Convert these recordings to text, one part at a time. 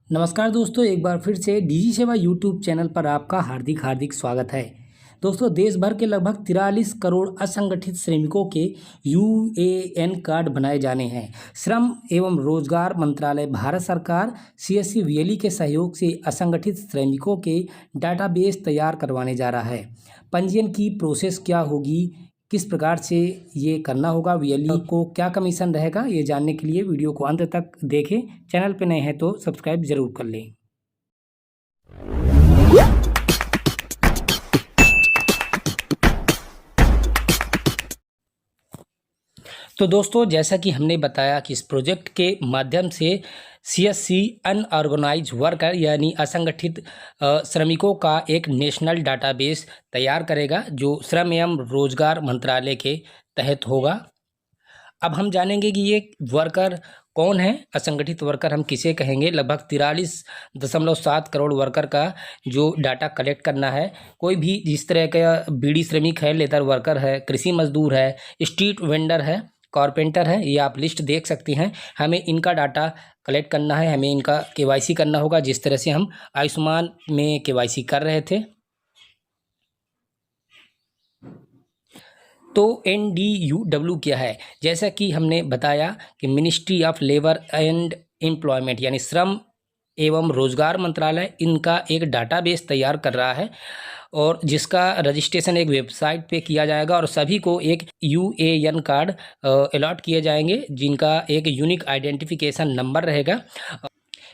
नमस्कार दोस्तों, एक बार फिर से डीजी सेवा यूट्यूब चैनल पर आपका हार्दिक हार्दिक स्वागत है। दोस्तों, देश भर के लगभग 43 करोड़ असंगठित श्रमिकों के यूएएन कार्ड बनाए जाने हैं। श्रम एवं रोजगार मंत्रालय भारत सरकार सीएससी वीएलई के सहयोग से असंगठित श्रमिकों के डाटाबेस तैयार करवाने जा रहा है। पंजीयन की प्रोसेस क्या होगी, किस प्रकार से ये करना होगा, वीएलई को क्या कमीशन रहेगा, ये जानने के लिए वीडियो को अंत तक देखें। चैनल पे नए हैं तो सब्सक्राइब जरूर कर लें। तो दोस्तों, जैसा कि हमने बताया कि इस प्रोजेक्ट के माध्यम से सीएससी अनऑर्गेनाइज वर्कर यानी असंगठित श्रमिकों का एक नेशनल डाटाबेस तैयार करेगा, जो श्रम एवं रोजगार मंत्रालय के तहत होगा। अब हम जानेंगे कि ये वर्कर कौन है, असंगठित वर्कर हम किसे कहेंगे। लगभग 43.7 करोड़ वर्कर का जो डाटा कलेक्ट करना है। कोई भी जिस तरह का बीड़ी श्रमिक है, लेबर वर्कर है, कृषि मजदूर है, स्ट्रीट वेंडर है, कारपेंटर है, ये आप लिस्ट देख सकती हैं। हमें इनका डाटा कलेक्ट करना है, हमें इनका केवाईसी करना होगा, जिस तरह से हम आयुष्मान में केवाईसी कर रहे थे। तो NDUW क्या है? जैसा कि हमने बताया कि ministry of labour and employment यानी श्रम एवं रोजगार मंत्रालय इनका एक डाटाबेस तैयार कर रहा है, और जिसका रजिस्ट्रेशन एक वेबसाइट पे किया जाएगा, और सभी को एक यूएएन कार्ड अलॉट किए जाएंगे, जिनका एक यूनिक आइडेंटिफिकेशन नंबर रहेगा।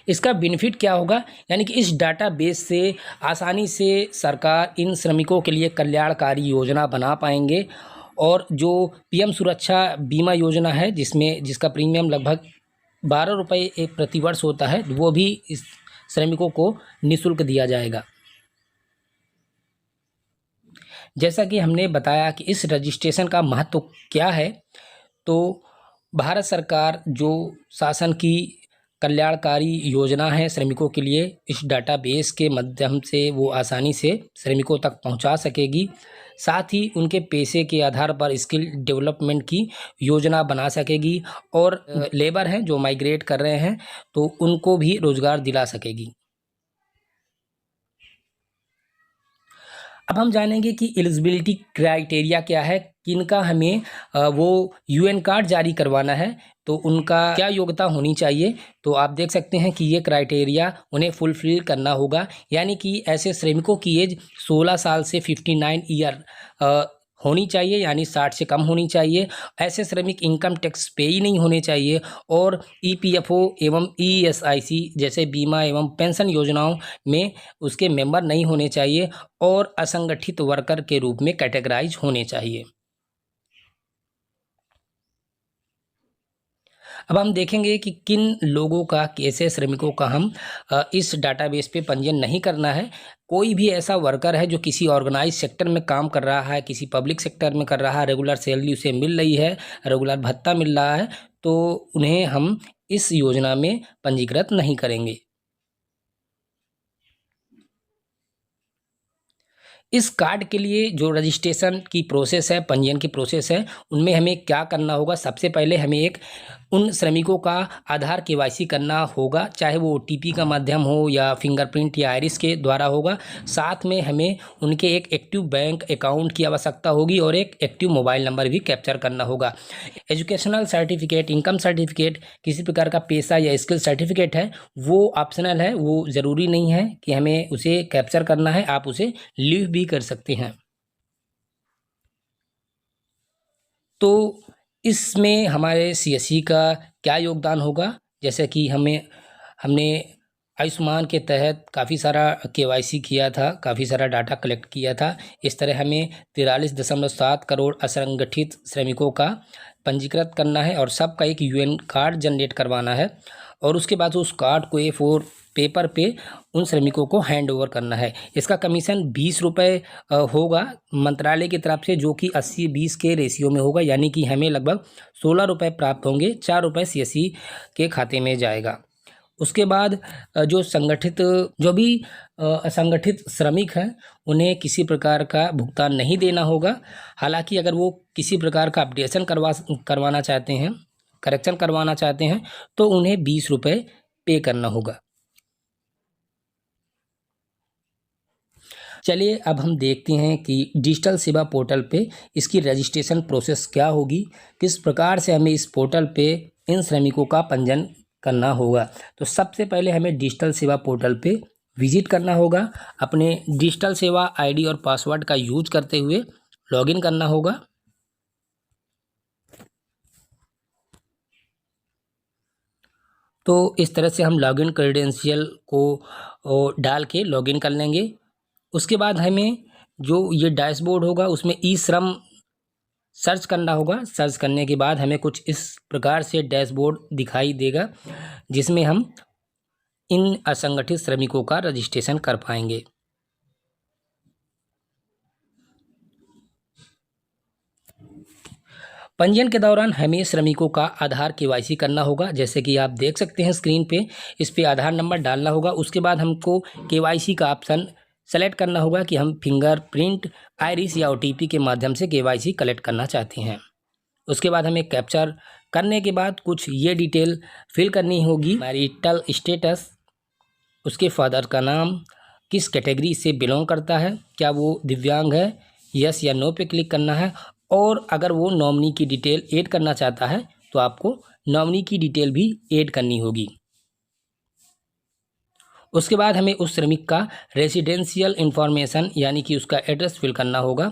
इसका बेनिफिट क्या होगा, यानी कि इस डाटाबेस से आसानी से सरकार इन श्रमिकों के लिए कल्याणकारी योजना बना पाएंगे। और जो पीएम सुरक्षा बीमा योजना है, जिसका प्रीमियम लगभग 12 रुपये प्रतिवर्ष होता है, वो भी इस श्रमिकों को निःशुल्क दिया जाएगा। जैसा कि हमने बताया कि इस रजिस्ट्रेशन का महत्व क्या है, तो भारत सरकार जो शासन की कल्याणकारी योजना है श्रमिकों के लिए, इस डाटाबेस के माध्यम से वो आसानी से श्रमिकों तक पहुंचा सकेगी। साथ ही उनके पैसे के आधार पर स्किल डेवलपमेंट की योजना बना सकेगी, और लेबर हैं जो माइग्रेट कर रहे हैं तो उनको भी रोजगार दिला सकेगी। अब हम जानेंगे कि एलिजिबिलिटी क्राइटेरिया क्या है, किनका हमें वो यूएन कार्ड जारी करवाना है, तो उनका क्या योग्यता होनी चाहिए। तो आप देख सकते हैं कि ये क्राइटेरिया उन्हें फुलफिल करना होगा, यानी कि ऐसे श्रमिकों की एज 16 साल से 59 ईयर होनी चाहिए, यानी 60 से कम होनी चाहिए। ऐसे श्रमिक इनकम टैक्स पे ही नहीं होने चाहिए, और ईपीएफओ एवं ईएसआईसी जैसे बीमा एवं पेंशन योजनाओं में उसके मेंबर नहीं होने चाहिए, और असंगठित वर्कर के रूप में कैटेगराइज होने चाहिए। अब हम देखेंगे कि किन लोगों का, कैसे श्रमिकों का हम इस डाटाबेस पे पंजीयन नहीं करना है। कोई भी ऐसा वर्कर है जो किसी ऑर्गेनाइज सेक्टर में काम कर रहा है, किसी पब्लिक सेक्टर में कर रहा है, रेगुलर सैलरी उसे मिल रही है, रेगुलर भत्ता मिल रहा है, तो उन्हें हम इस योजना में पंजीकृत नहीं करेंगे। इस कार्ड के लिए जो रजिस्ट्रेशन की प्रोसेस है, पंजीयन की प्रोसेस है, उनमें हमें क्या करना होगा। सबसे पहले हमें उन श्रमिकों का आधार केवाईसी करना होगा, चाहे वो ओटीपी का माध्यम हो या फिंगरप्रिंट या आइरिस के द्वारा होगा। साथ में हमें उनके एक एक्टिव बैंक अकाउंट की आवश्यकता होगी, और एक एक्टिव मोबाइल नंबर भी कैप्चर करना होगा। एजुकेशनल सर्टिफिकेट, इनकम सर्टिफिकेट, किसी प्रकार का पेशा या स्किल सर्टिफिकेट है, वो ऑप्शनल है, वो ज़रूरी नहीं है कि हमें उसे कैप्चर करना है, आप उसे लीव भी कर सकते हैं। तो इसमें हमारे सीएससी का क्या योगदान होगा, जैसे कि हमने आयुष्मान के तहत काफ़ी सारा केवाईसी किया था, काफ़ी सारा डाटा कलेक्ट किया था। इस तरह हमें 43.7 करोड़ असंगठित श्रमिकों का पंजीकृत करना है, और सबका एक यूएन कार्ड जनरेट करवाना है, और उसके बाद उस कार्ड को A4 पेपर पे उन श्रमिकों को हैंड ओवर करना है। इसका कमीशन 20 रुपये होगा मंत्रालय की तरफ से, जो कि 80-20 के रेशियो में होगा, यानी कि हमें लगभग 16 रुपये प्राप्त होंगे, 4 रुपये सीएससी के खाते में जाएगा। उसके बाद जो भी असंगठित श्रमिक हैं, उन्हें किसी प्रकार का भुगतान नहीं देना होगा। हालांकि अगर वो किसी प्रकार का अपडेशन करवाना चाहते हैं, करेक्शन करवाना चाहते हैं, तो उन्हें 20 रुपये पे करना होगा। चलिए अब हम देखते हैं कि डिजिटल सेवा पोर्टल पे इसकी रजिस्ट्रेशन प्रोसेस क्या होगी, किस प्रकार से हमें इस पोर्टल पे इन श्रमिकों का पंजीयन करना होगा। तो सबसे पहले हमें डिजिटल सेवा पोर्टल पे विजिट करना होगा, अपने डिजिटल सेवा आईडी और पासवर्ड का यूज करते हुए लॉगिन करना होगा। तो इस तरह से हम लॉगिन क्रेडेंशियल को डाल के लॉगिन कर लेंगे। उसके बाद हमें जो ये डैशबोर्ड होगा उसमें ई श्रम सर्च करना होगा। सर्च करने के बाद हमें कुछ इस प्रकार से डैशबोर्ड दिखाई देगा, जिसमें हम इन असंगठित श्रमिकों का रजिस्ट्रेशन कर पाएंगे। पंजीयन के दौरान हमें श्रमिकों का आधार केवाईसी करना होगा। जैसे कि आप देख सकते हैं स्क्रीन पे, इस पे आधार नंबर डालना होगा। उसके बाद हमको केवाईसी का ऑप्शन सेलेक्ट करना होगा कि हम फिंगरप्रिंट, आइरिस या ओटीपी के माध्यम से केवाईसी कलेक्ट करना चाहते हैं। उसके बाद हमें कैप्चर करने के बाद कुछ ये डिटेल फिल करनी होगी। मैरिटल स्टेटस, उसके फादर का नाम, किस कैटेगरी से बिलोंग करता है, क्या वो दिव्यांग है, यस या नो पे क्लिक करना है। और अगर वो नॉमिनी की डिटेल ऐड करना चाहता है तो आपको नॉमिनी की डिटेल भी ऐड करनी होगी। उसके बाद हमें उस श्रमिक का रेसिडेंशियल इंफॉर्मेशन यानी कि उसका एड्रेस फिल करना होगा,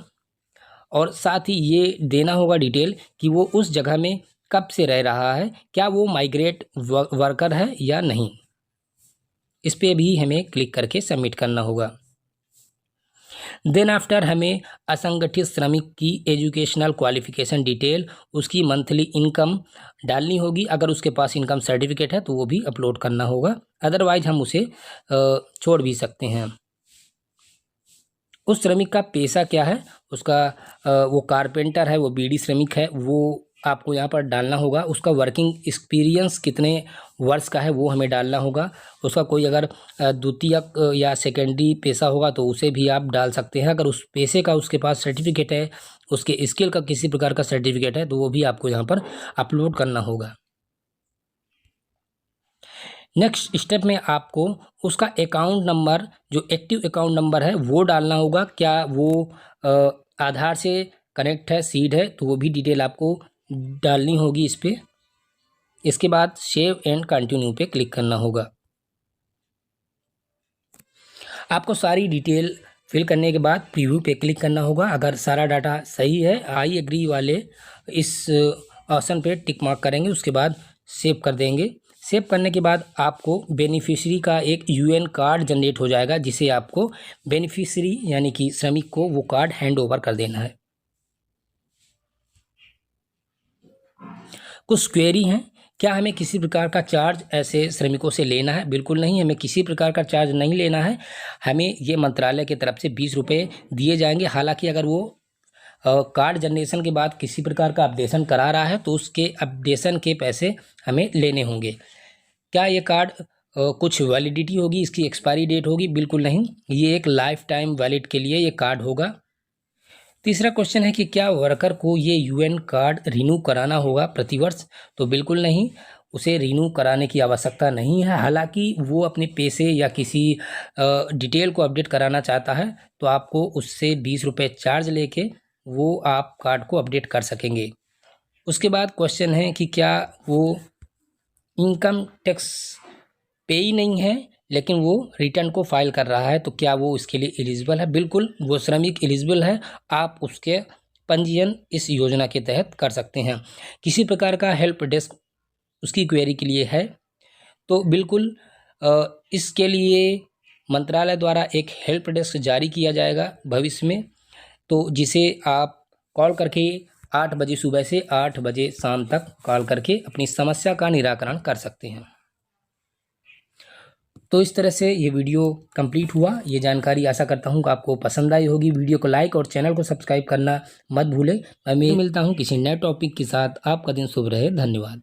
और साथ ही ये देना होगा डिटेल कि वो उस जगह में कब से रह रहा है, क्या वो माइग्रेट वर्कर है या नहीं। इस पर भी हमें क्लिक करके सबमिट करना होगा। देन आफ्टर हमें असंगठित श्रमिक की एजुकेशनल क्वालिफिकेशन डिटेल, उसकी मंथली इनकम डालनी होगी। अगर उसके पास इनकम सर्टिफिकेट है तो वो भी अपलोड करना होगा, अदरवाइज हम उसे छोड़ भी सकते हैं। उस श्रमिक का पेशा क्या है, उसका वो कारपेंटर है, वो बीड़ी श्रमिक है, वो आपको यहाँ पर डालना होगा। उसका वर्किंग एक्सपीरियंस कितने वर्ष का है वो हमें डालना होगा। उसका कोई अगर द्वितीयक या सेकेंडरी पेशा होगा तो उसे भी आप डाल सकते हैं। अगर उस पेशे का उसके पास सर्टिफिकेट है, उसके स्किल का किसी प्रकार का सर्टिफिकेट है तो वो भी आपको यहाँ पर अपलोड करना होगा। नेक्स्ट स्टेप में आपको उसका अकाउंट नंबर, जो एक्टिव अकाउंट नंबर है वो डालना होगा। क्या वो आधार से कनेक्ट है, सीड है, तो वो भी डिटेल आपको डालनी होगी इस पर। इसके बाद सेव एंड कंटिन्यू पे क्लिक करना होगा। आपको सारी डिटेल फिल करने के बाद प्रीव्यू पे क्लिक करना होगा। अगर सारा डाटा सही है, आई एग्री वाले इस ऑप्शन पे टिक मार्क करेंगे, उसके बाद सेव कर देंगे। सेव करने के बाद आपको बेनिफिशियरी का एक यूएन कार्ड जनरेट हो जाएगा, जिसे आपको बेनिफिशियरी यानी कि श्रमिक को वो कार्ड हैंड ओवर कर देना है। कुछ क्वेरी हैं, क्या हमें किसी प्रकार का चार्ज ऐसे श्रमिकों से लेना है? बिल्कुल नहीं, हमें किसी प्रकार का चार्ज नहीं लेना है। हमें ये मंत्रालय की तरफ से 20 रुपये दिए जाएंगे। हालांकि अगर वो कार्ड जनरेशन के बाद किसी प्रकार का अपडेशन करा रहा है तो उसके अपडेशन के पैसे हमें लेने होंगे। क्या ये कार्ड कुछ वैलिडिटी होगी, इसकी एक्सपायरी डेट होगी? बिल्कुल नहीं, ये एक लाइफ टाइम वैलिड के लिए ये कार्ड होगा। तीसरा क्वेश्चन है कि क्या वर्कर को ये यूएन कार्ड रिन्यू कराना होगा प्रतिवर्ष? तो बिल्कुल नहीं, उसे रिन्यू कराने की आवश्यकता नहीं है। हालांकि वो अपने पैसे या किसी डिटेल को अपडेट कराना चाहता है तो आपको उससे 20 रुपये चार्ज लेके वो आप कार्ड को अपडेट कर सकेंगे। उसके बाद क्वेश्चन है कि क्या वो इनकम टैक्स पे ही नहीं है लेकिन वो रिटर्न को फाइल कर रहा है, तो क्या वो इसके लिए एलिजिबल है? बिल्कुल, वो श्रमिक एलिजिबल है, आप उसके पंजीयन इस योजना के तहत कर सकते हैं। किसी प्रकार का हेल्प डेस्क उसकी क्वेरी के लिए है तो बिल्कुल इसके लिए मंत्रालय द्वारा एक हेल्प डेस्क जारी किया जाएगा भविष्य में, तो जिसे आप कॉल करके 8 बजे सुबह से 8 बजे शाम तक कॉल करके अपनी समस्या का निराकरण कर सकते हैं। तो इस तरह से ये वीडियो कंप्लीट हुआ। ये जानकारी आशा करता हूँ कि आपको पसंद आई होगी। वीडियो को लाइक और चैनल को सब्सक्राइब करना मत भूलें। मैं मिलता हूँ किसी नए टॉपिक के साथ। आपका दिन शुभ रहे। धन्यवाद।